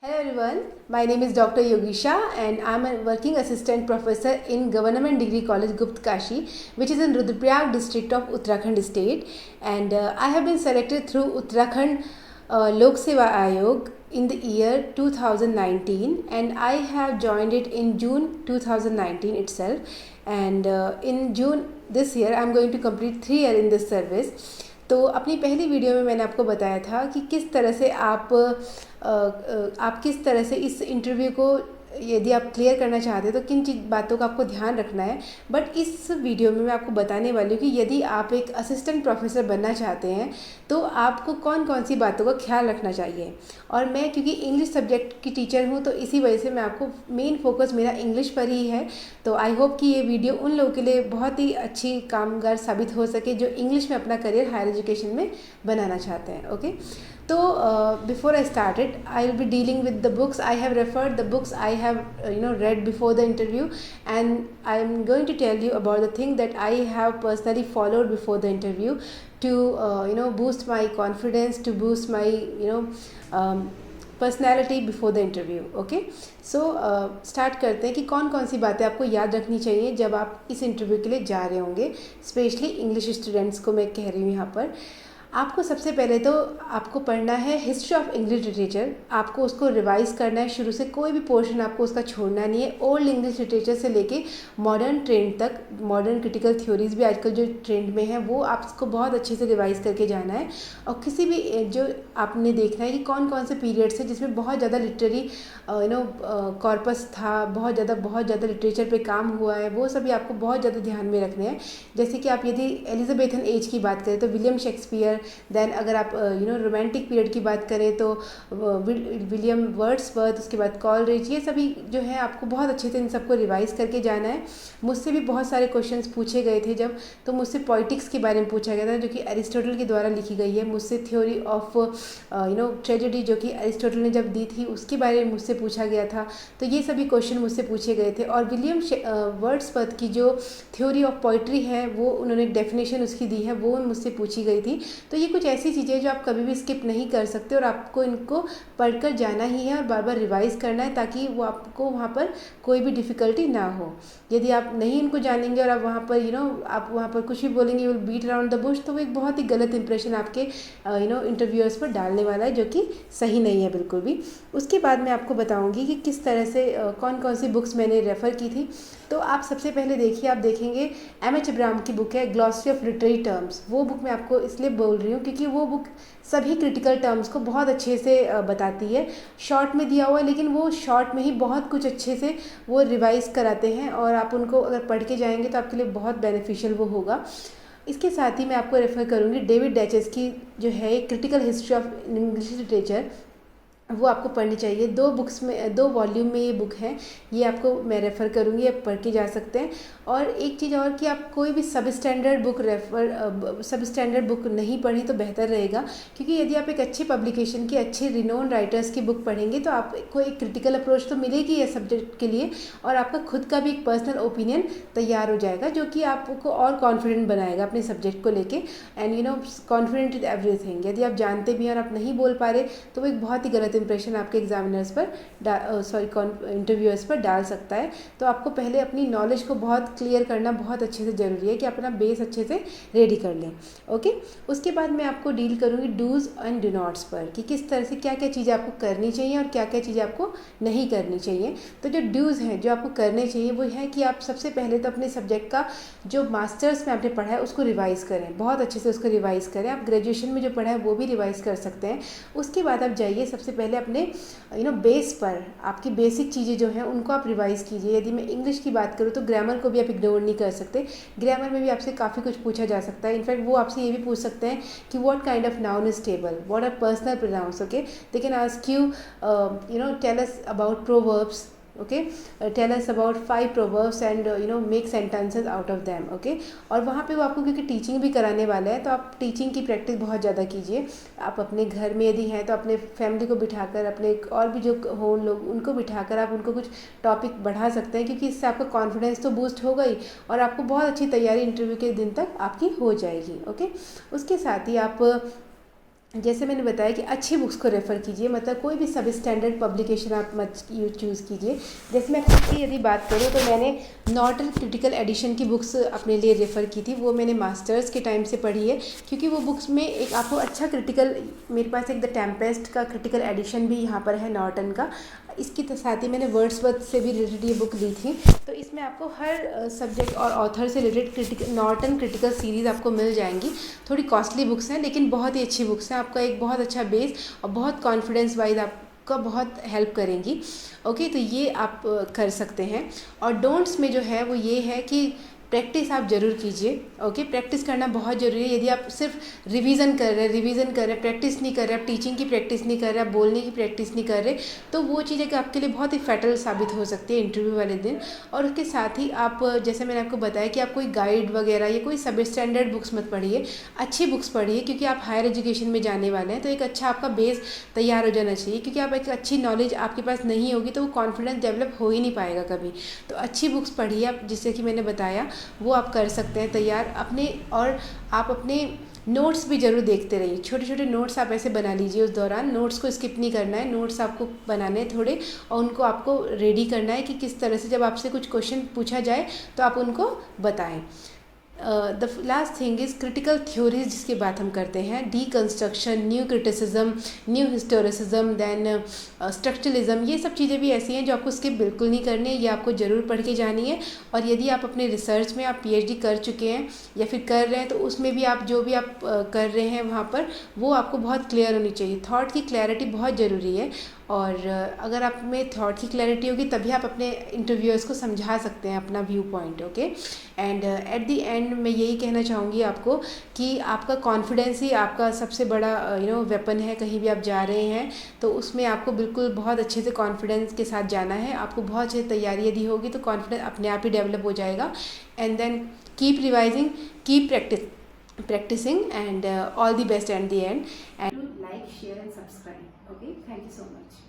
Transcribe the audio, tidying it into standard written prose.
Hello everyone, my name is Dr. Yogisha and I am a working assistant professor in Government Degree College Gupt Kashi, which is in Rudraprayag district of Uttarakhand state, and I have been selected through Uttarakhand Lok Seva Ayog in the year 2019, and I have joined it in June 2019 itself, and in June this year I am going to complete 3 years in this service. तो अपनी पहली video में मैंने आपको बताया था कि किस तरह से आप किस तरह से इस इंटरव्यू को यदि आप क्लियर करना चाहते हैं तो किन बातों का आपको ध्यान रखना है। बट इस वीडियो में मैं आपको बताने वाली हूँ कि यदि आप एक असिस्टेंट प्रोफेसर बनना चाहते हैं तो आपको कौन कौन सी बातों का ख्याल रखना चाहिए। और मैं क्योंकि इंग्लिश सब्जेक्ट की टीचर हूँ तो इसी वजह से मैं आपको मेन फोकस मेरा इंग्लिश पर ही है। तो आई होप कि ये वीडियो उन लोगों के लिए बहुत ही अच्छी कामगार साबित हो सके जो इंग्लिश में अपना करियर हायर एजुकेशन में बनाना चाहते हैं। ओके, तो before I started, I will be dealing with the books. I have referred the books I have read before the interview, and I am going to tell you about the thing that I have personally followed before the interview to boost my confidence, to boost my personality before the interview. Okay, so start करते हैं कि कौन कौन सी बातें आपको याद रखनी चाहिए जब आप इस इंटरव्यू के लिए जा रहे होंगे। स्पेशली इंग्लिश स्टूडेंट्स को मैं कह रही हूँ यहाँ पर। आपको सबसे पहले तो आपको पढ़ना है हिस्ट्री ऑफ इंग्लिश लिटरेचर। आपको उसको रिवाइज़ करना है शुरू से, कोई भी पोर्शन आपको उसका छोड़ना नहीं है। ओल्ड इंग्लिश लिटरेचर से लेके मॉडर्न ट्रेंड तक, मॉडर्न क्रिटिकल थ्योरीज भी आजकल जो ट्रेंड में है वो आपको बहुत अच्छे से रिवाइज़ करके जाना है। और किसी भी जो आपने देखना है कि कौन कौन से पीरियड्स है जिसमें बहुत ज़्यादा लिटरेरी कॉर्पस था, बहुत ज़्यादा लिटरेचर पे काम हुआ है, वो सभी आपको बहुत ज़्यादा ध्यान में रखने हैं। जैसे कि आप यदि एलिजाबेथन एज की बात करें तो विलियम शेक्सपियर, देन अगर आप रोमांटिक पीरियड की बात करें तो विलियम वर्ड्सवर्थ, उसके बाद कॉलरिज, ये सभी जो है आपको बहुत अच्छे से इन सबको रिवाइज़ करके जाना है। मुझसे भी बहुत सारे क्वेश्चंस पूछे गए थे जब, तो मुझसे पॉलिटिक्स के बारे में पूछा गया था जो कि एरिस्टोटल के द्वारा लिखी गई है। मुझसे थ्योरी ऑफ ट्रेजेडी जो कि एरिस्टोटल ने जब दी थी उसके बारे में मुझसे पूछा गया था। तो ये सभी क्वेश्चन मुझसे पूछे गए थे। और विलियम वर्ड्सवर्थ की जो थ्योरी ऑफ पोइट्री है वो उन्होंने डेफिनेशन उसकी दी है, वो मुझसे पूछी गई थी। तो ये कुछ ऐसी चीज़ें जो आप कभी भी स्किप नहीं कर सकते और आपको इनको पढ़कर जाना ही है और बार बार रिवाइज़ करना है ताकि वो आपको वहाँ पर कोई भी डिफ़िकल्टी ना हो। यदि आप नहीं इनको जानेंगे और आप वहाँ पर आप वहाँ पर कुछ भी बोलेंगे, will beat around the bush, तो वो एक बहुत ही गलत इंप्रेशन आपके इंटरव्यूअर्स पर डालने वाला है जो कि सही नहीं है बिल्कुल भी। उसके बाद मैं आपको बताऊँगी कि किस तरह से कौन कौन सी बुक्स मैंने रेफ़र की थी। तो आप सबसे पहले देखिए, आप देखेंगे एम.एच. अब्राहम की बुक है ग्लॉसरी ऑफ लिटरेरी टर्म्स। वो बुक मैं आपको इसलिए बोल रही हूँ क्योंकि वो बुक सभी क्रिटिकल टर्म्स को बहुत अच्छे से बताती है। शॉर्ट में दिया हुआ है लेकिन वो शॉर्ट में ही बहुत कुछ अच्छे से वो रिवाइज़ कराते हैं और आप उनको अगर पढ़ के जाएंगे तो आपके लिए बहुत बेनिफिशियल वो होगा। इसके साथ ही मैं आपको रेफ़र करूँगी डेविड डैचेस की जो है critical history of English literature, वो आपको पढ़नी चाहिए। 2 बुक्स में, 2 वॉल्यूम में ये बुक है, ये आपको मैं रेफ़र करूँगी, आप पढ़ के जा सकते हैं। और एक चीज़ और कि आप कोई भी सब स्टैंडर्ड बुक नहीं पढ़ें तो बेहतर रहेगा, क्योंकि यदि आप एक अच्छी पब्लिकेशन की, अच्छे रिनोन राइटर्स की बुक पढ़ेंगे तो आपको एक क्रिटिकल अप्रोच तो मिलेगी ये सब्जेक्ट के लिए और आपका खुद का भी एक पर्सनल ओपिनियन तैयार हो जाएगा जो कि आपको और कॉन्फिडेंट बनाएगा अपने सब्जेक्ट को लेके। And confident with everything. यदि आप जानते भी हैं और आप नहीं बोल पा रहे तो वो एक बहुत ही गलत इंप्रेशन आपके एग्जामिनर्स पर इंटरव्यूअर्स पर डाल सकता है। तो आपको पहले अपनी नॉलेज को बहुत क्लियर करना बहुत अच्छे से ज़रूरी है कि अपना बेस अच्छे से रेडी कर लें। ओके, उसके बाद मैं आपको डील करूँगी डूज़ एंड डू नॉट्स पर कि किस तरह से क्या क्या चीज़ें आपको करनी चाहिए और क्या क्या चीज़ें आपको नहीं करनी चाहिए। तो जो डूज़ हैं जो आपको करने चाहिए वो है कि आप सबसे पहले तो अपने सब्जेक्ट का जो मास्टर्स में आपने पढ़ा है उसको रिवाइज़ करें, बहुत अच्छे से उसको रिवाइज़ करें। आप ग्रेजुएशन में जो पढ़ा है वो भी रिवाइज़ कर सकते हैं। उसके बाद आप जाइए सबसे पहले अपने बेस पर, आपकी बेसिक चीज़ें जो हैं उनको आप रिवाइज़ कीजिए। यदि मैं इंग्लिश की बात करूँ तो ग्रामर को भी आप इग्नोर नहीं कर सकते। ग्रामर में भी आपसे काफ़ी कुछ पूछा जा सकता है। इनफैक्ट वो आपसे ये भी पूछ सकते हैं कि what kind of noun is table, what are personal pronouns. Okay, they can ask you tell us about proverbs. Okay, tell us about 5 proverbs and make sentences out of them. Okay, और वहाँ पे वो आपको क्योंकि teaching भी कराने वाला है तो आप टीचिंग की प्रैक्टिस बहुत ज़्यादा कीजिए। आप अपने घर में यदि हैं तो अपने फैमिली को बिठाकर, अपने और भी जो हो लोग उनको बिठाकर आप उनको कुछ टॉपिक बढ़ा सकते हैं, क्योंकि इससे आपका कॉन्फिडेंस तो बूस्ट हो गई और आपको बहुत अच्छी तैयारी इंटरव्यू के दिन तक आपकी हो जाएगी। ओके, उसके साथ ही आप जैसे मैंने बताया कि अच्छी बुक्स को रेफ़र कीजिए, मतलब कोई भी सब स्टैंडर्ड पब्लिकेशन आप मत चूज़ कीजिए। जैसे मैं खुद की यदि बात करूँ तो मैंने नॉर्टन क्रिटिकल एडिशन की बुक्स अपने लिए रेफ़र की थी। वो मैंने मास्टर्स के टाइम से पढ़ी है, क्योंकि वो बुक्स में एक आपको अच्छा क्रिटिकल, मेरे पास एक द टेम्पेस्ट का क्रिटिकल एडिशन भी यहाँ पर है नॉर्टन का। इसके साथ ही मैंने वर्ड्सवर्थ से भी रिलेटेड ये बुक ली थी। तो इसमें आपको हर सब्जेक्ट और ऑथर से रिलेटेड नॉर्टन क्रिटिकल सीरीज़ आपको मिल जाएंगी। थोड़ी कॉस्टली बुक्स हैं लेकिन बहुत ही अच्छी बुक्स हैं, आपका एक बहुत अच्छा बेस और बहुत कॉन्फिडेंस वाइज आपका बहुत हेल्प करेंगी। ओके, तो ये आप कर सकते हैं। और डोंट्स में जो है वो ये है कि प्रैक्टिस आप ज़रूर कीजिए। ओके, प्रैक्टिस करना बहुत ज़रूरी है। यदि आप सिर्फ रिवीजन कर रहे हैं, प्रैक्टिस नहीं कर रहे, आप टीचिंग की प्रैक्टिस नहीं कर रहे, आप बोलने की प्रैक्टिस नहीं कर रहे, तो वो चीज़ें कि आपके लिए बहुत ही फैटल साबित हो सकती है इंटरव्यू वाले दिन। और उसके साथ ही आप, जैसे मैंने आपको बताया कि आप कोई गाइड वगैरह या कोई सब स्टैंडर्ड बुक्स मत पढ़िए, अच्छी बुक्स पढ़िए, क्योंकि आप हायर एजुकेशन में जाने वाले हैं। तो एक अच्छा आपका बेस तैयार हो जाना चाहिए, क्योंकि आप एक अच्छी नॉलेज आपके पास नहीं होगी तो वो कॉन्फिडेंस डेवलप हो ही नहीं पाएगा कभी। तो अच्छी बुक्स पढ़िए आप, जिससे कि मैंने बताया वो आप कर सकते हैं तैयार अपने। और आप अपने नोट्स भी ज़रूर देखते रहिए, छोटे छोटे नोट्स आप ऐसे बना लीजिए। उस दौरान नोट्स को स्किप नहीं करना है, नोट्स आपको बनाने हैं थोड़े, और उनको आपको रेडी करना है कि किस तरह से जब आपसे कुछ क्वेश्चन पूछा जाए तो आप उनको बताएं। The last thing is critical theories, जिसकी बात हम करते हैं। Deconstruction, new criticism, new historicism, then structuralism, ये सब चीज़ें भी ऐसी हैं जो आपको स्किप बिल्कुल नहीं करनी है, ये आपको ज़रूर पढ़ के जानी है। और यदि आप अपने रिसर्च में आप पीएचडी कर चुके हैं या फिर कर रहे हैं, तो उसमें भी आप जो भी आप कर रहे हैं वहाँ पर वो आपको बहुत क्लियर होनी चाहिए। थॉट की क्लैरिटी बहुत ज़रूरी है, और अगर आप में थॉट की क्लैरिटी होगी तभी आप अपने इंटरव्यूअर्स को समझा सकते हैं अपना view point. Okay, and at the end मैं यही कहना चाहूँगी आपको कि आपका कॉन्फिडेंस ही आपका सबसे बड़ा वेपन है। कहीं भी आप जा रहे हैं तो उसमें आपको बिल्कुल बहुत अच्छे से कॉन्फिडेंस के साथ जाना है। आपको बहुत अच्छी तैयारी यदि होगी तो कॉन्फिडेंस अपने आप ही डेवलप हो जाएगा। And then keep revising, keep practicing, and all the best at the end. And like, share and subscribe. Okay, thank you so much.